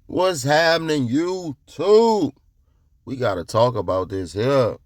What's happening, YouTube? We got to talk about this here.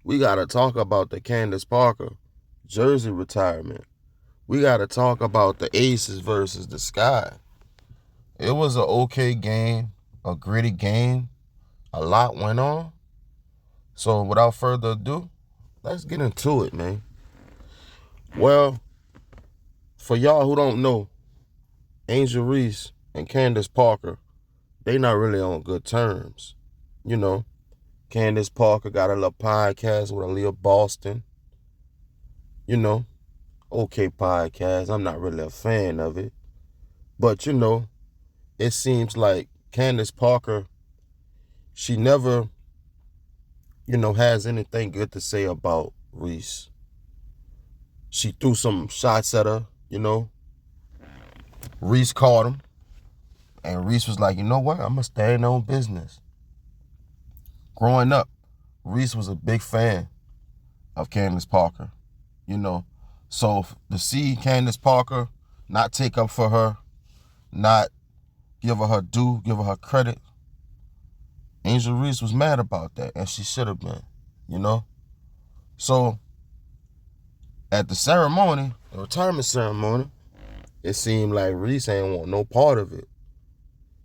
We got to talk about the Candace Parker jersey retirement. We got to talk about the Aces versus the Sky. It was an okay game, a gritty game. A lot went on. So without further ado, let's get into it, man. Well, for y'all who don't know, Angel Reese and Candace Parker, they not really on good terms. You know, Candace Parker got a little podcast with Aaliyah Boston. You know, okay podcast. I'm not really a fan of it. But, it seems like Candace Parker, she never, has anything good to say about Reese. She threw some shots at her. Reese caught him. And Reese was like, you know what? I'm going to stay in my own business. Growing up, Reese was a big fan of Candace Parker. So to see Candace Parker not take up for her, not give her due, give her credit, Angel Reese was mad about that, and she should have been. So at the retirement ceremony, it seemed like Reese ain't want no part of it.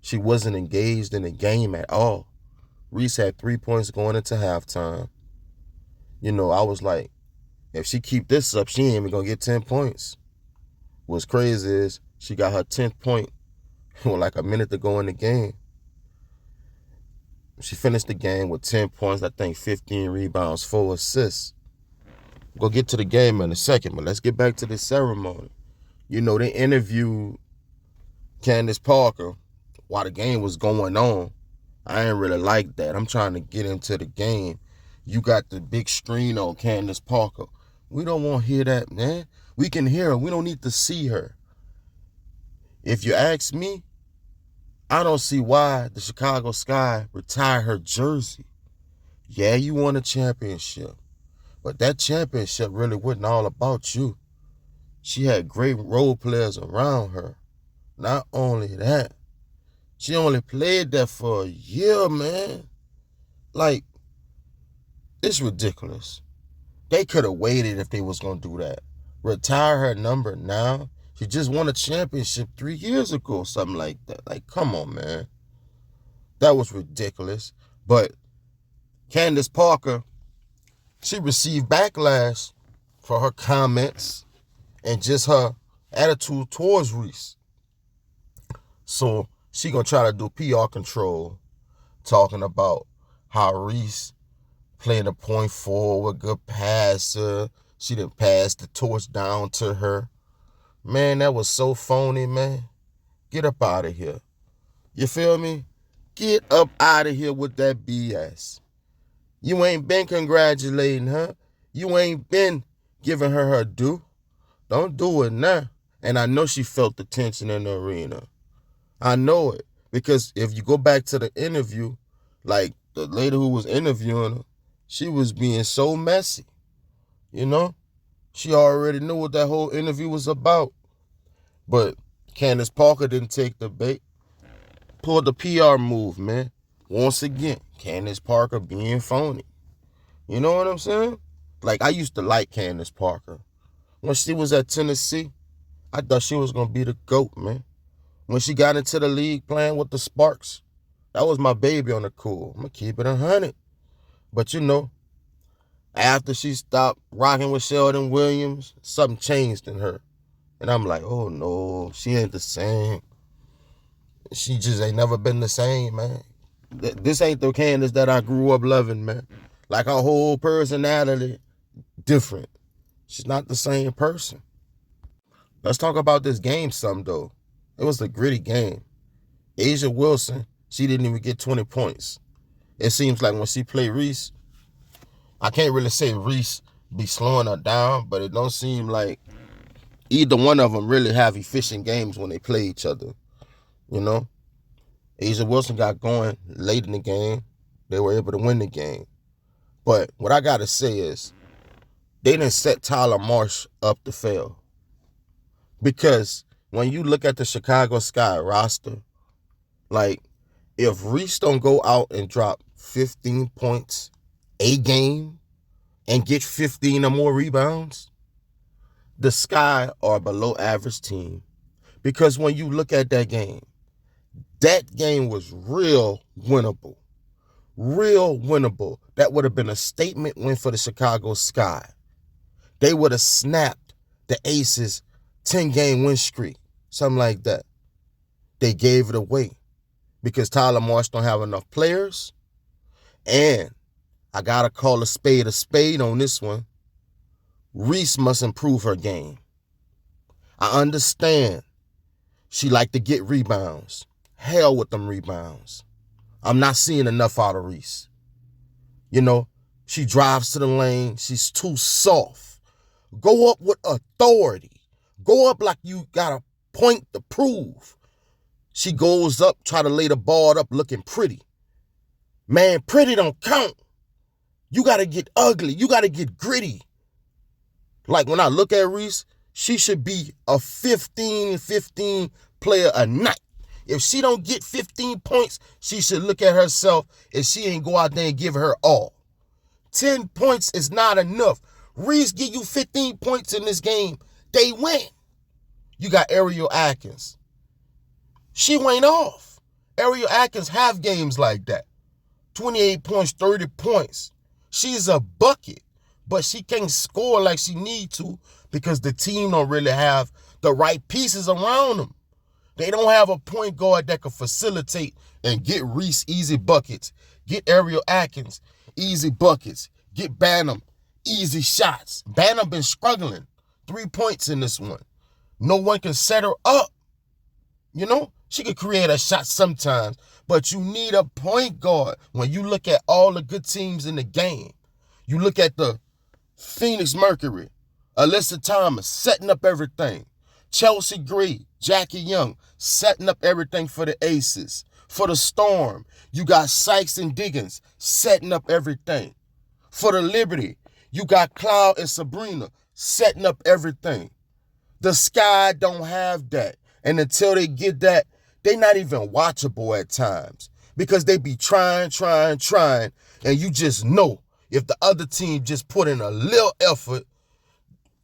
She wasn't engaged in the game at all. Reese had 3 points going into halftime. I was like, if she keep this up, she ain't even gonna get 10 points. What's crazy is she got her 10th point with like a minute to go in the game. She finished the game with 10 points, I think 15 rebounds, 4 assists. We'll get to the game in a second, but let's get back to the ceremony. They interviewed Candace Parker while the game was going on. I ain't really like that. I'm trying to get into the game. You got the big screen on Candace Parker. We don't want to hear that, man. We can hear her. We don't need to see her. If you ask me, I don't see why the Chicago Sky retired her jersey. Yeah, you won a championship, but that championship really wasn't all about you. She had great role players around her. Not only that, she only played there for a year, man. Like, it's ridiculous. They could have waited if they was going to do that. Retire her number now. She just won a championship 3 years ago, something like that. Like, come on, man. That was ridiculous. But Candace Parker, she received backlash for her comments and just her attitude towards Reese. So she gonna try to do PR control, talking about how Reese playing a point forward, good passer. She didn't pass the torch down to her. Man, that was so phony, man. Get up out of here. You feel me? Get up out of here with that BS. You ain't been congratulating her. You ain't been giving her due. Don't do it now. And I know she felt the tension in the arena. I know it. Because if you go back to the interview, like the lady who was interviewing her, she was being so messy. She already knew what that whole interview was about. But Candace Parker didn't take the bait. Pulled the PR move, man. Once again, Candace Parker being phony. You know what I'm saying? Like, I used to like Candace Parker. When she was at Tennessee, I thought she was going to be the GOAT, man. When she got into the league playing with the Sparks, that was my baby on the cool. I'm going to keep it 100. But after she stopped rocking with Sheldon Williams, something changed in her. And I'm like, oh no, she ain't the same. She just ain't never been the same, man. This ain't the Candace that I grew up loving, man. Like, her whole personality, different. She's not the same person. Let's talk about this game some, though. It was a gritty game. Aja Wilson, she didn't even get 20 points. It seems like when she played Reese, I can't really say Reese be slowing her down, but it don't seem like either one of them really have efficient games when they play each other. Aja Wilson got going late in the game. They were able to win the game. But what I got to say is they didn't set Tyler Marsh up to fail. Because when you look at the Chicago Sky roster, like, If Reese don't go out and drop 15 points a game and get 15 or more rebounds, the Sky are a below average team. Because when you look at that game was real winnable. Real winnable. That would have been a statement win for the Chicago Sky. They would have snapped the Aces 10-game win streak, something like that. They gave it away because Tyler Marsh don't have enough players. And I got to call a spade on this one. Reese must improve her game. I understand she like to get rebounds. Hell with them rebounds. I'm not seeing enough out of Reese. You know, she drives to the lane. She's too soft. Go up with authority. Go up like you got a point to prove. She goes up, try to lay the ball up looking pretty. Man, pretty don't count. You got to get ugly. You got to get gritty. Like when I look at Reese, she should be a 15 player a night. If she don't get 15 points, she should look at herself and she ain't go out there and give her all. 10 points is not enough. Reese give you 15 points in this game, they win. You got Ariel Atkins. She went off. Ariel Atkins have games like that. 28 points, 30 points. She's a bucket, but she can't score like she need to because the team don't really have the right pieces around them. They don't have a point guard that can facilitate and get Reese easy buckets, get Ariel Atkins easy buckets, get Banham easy shots. Banham been struggling. 3 points in this one. No one can set her up. You know, she can create a shot sometimes, but you need a point guard. When you look at all the good teams in the game, you look at the Phoenix Mercury, Alyssa Thomas setting up everything. Chelsea Gray, Jackie Young setting up everything for the Aces. For the Storm, you got Sykes and Diggins setting up everything. For the Liberty, you got Cloud and Sabrina setting up everything. The Sky don't have that. And until they get that, they not even watchable at times. Because they be trying. And you just know if the other team just put in a little effort,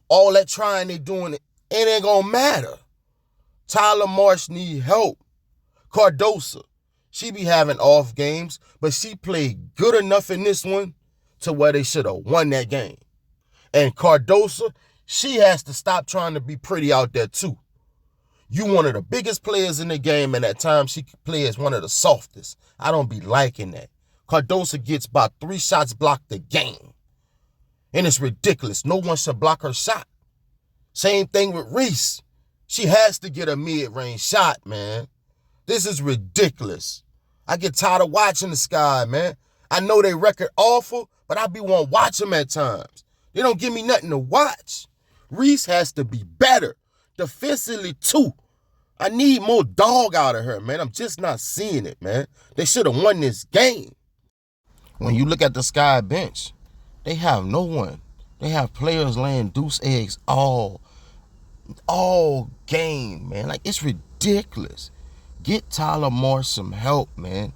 all that trying they doing, it ain't gonna matter. Tyler Marsh need help. Cardosa, she be having off games, but she played good enough in this one to where they should have won that game. And Cardosa, she has to stop trying to be pretty out there too. You one of the biggest players in the game, and at times she play as one of the softest. I don't be liking that. Cardosa gets about 3 shots blocked a game. And it's ridiculous. No one should block her shot. Same thing with Reese. She has to get a mid-range shot, man. This is ridiculous. I get tired of watching the Sky, man. I know they record awful, but I be want to watch them at times. They don't give me nothing to watch. Reese has to be better. Defensively, too. I need more dog out of her, man. I'm just not seeing it, man. They should have won this game. When you look at the Sky bench, they have no one. They have players laying deuce eggs all game, man. Like, it's ridiculous. Get Tyler Marsh some help, man.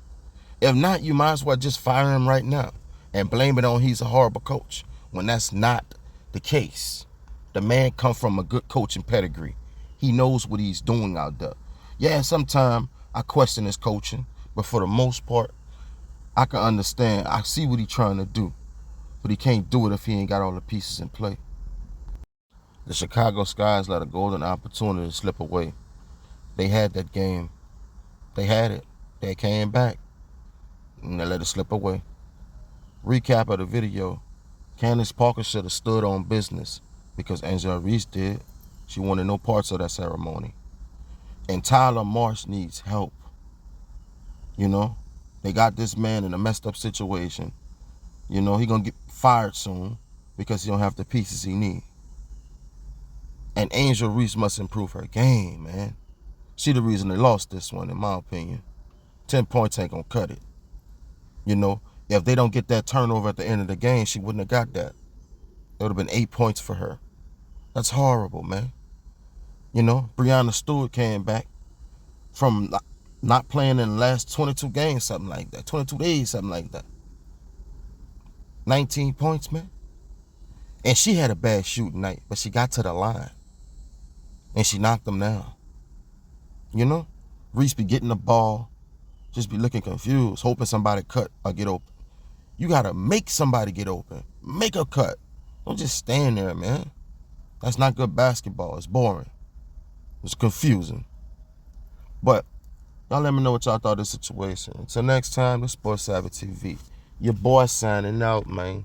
If not, you might as well just fire him right now and blame it on he's a horrible coach when that's not the case. The man come from a good coaching pedigree. He knows what he's doing out there. Yeah, sometimes I question his coaching, but for the most part, I can understand. I see what he's trying to do, but he can't do it if he ain't got all the pieces in play. The Chicago Skies let a golden opportunity slip away. They had that game. They had it. They came back, and they let it slip away. Recap of the video. Candace Parker should have stood on business because Aja Reese did. She wanted no parts of that ceremony. And Tyler Marsh needs help. You know, they got this man in a messed up situation. You know, he gonna get fired soon because he don't have the pieces he need. And Angel Reese must improve her game, man. She the reason they lost this one, in my opinion. 10 points ain't gonna cut it. You know, if they don't get that turnover at the end of the game, she wouldn't have got that. It would have been 8 points for her. That's horrible, man. You know, Breanna Stewart came back from Not playing in the last 22 games, something like that. 22 days, something like that. 19 points, man. And she had a bad shooting night, but she got to the line. And she knocked them down. You know? Reese be getting the ball, just be looking confused, hoping somebody cut or get open. You got to make somebody get open. Make a cut. Don't just stand there, man. That's not good basketball. It's boring. It's confusing. But y'all let me know what y'all thought of this situation. Until next time, the Sports Savvy TV. Your boy signing out, man.